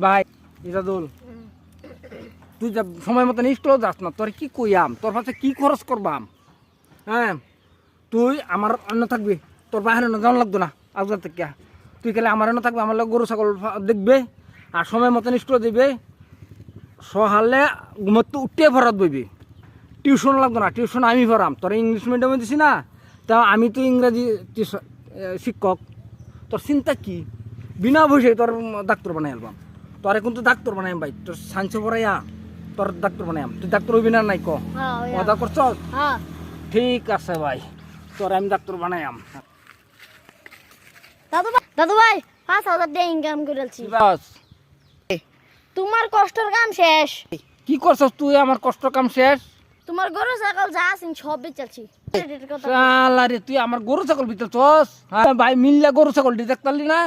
ভাই ইজাদুল, তুই যা সময় মতন স্কুলে যাস না, তোর কি কইয়াম, তোর কাছে কি খরচ করবাম? হ্যাঁ, তুই আমার অন্য থাকবি, তোর বাহিরে যাওয়া লাগতো না আজকাল থেকে। তুই খেলে আমার অন্য থাকবে, আমার গরু ছাগল দেখবে, আর সময় মতন স্কুলে দিবে। সহালে ঘুমতো উঠে ভরাত বইবি, টিউশন লাগতো না, টিউশন আমি ভরাম। তোর ইংলিশ মিডিয়ামে দিছি না, তা আমি তো ইংরাজি শিক্ষক। তোর চিন্তা কি? বিনা পয়সায় তোর ডাক্তার বানাই আলবাম। তোর এখন তো ডাক্তার বানাই ভাই, তোর সায়েন্সে পড়াইয়া তোর ডাক্তার বানাইম। তুই ডাক্তার হইবি না নাই কথা করছ? ঠিক আছে ভাই, তোর আমি ডাক্তার বানাইম। দাদু ভাই 5,000 দিয়ে ইনকাম করেছি। বাস, তোমার কষ্টের কাম শেষ। কি করছস তুই? আমার কষ্ট কাম শেষ? তোমার গরু ছাগল যা আছে সব বেচাচ্ছি। শালা রে, তুই আমার গরু ছাগল ভিতর চস? হ্যাঁ ভাই, মিললে গরু ছাগল দেখতালি না?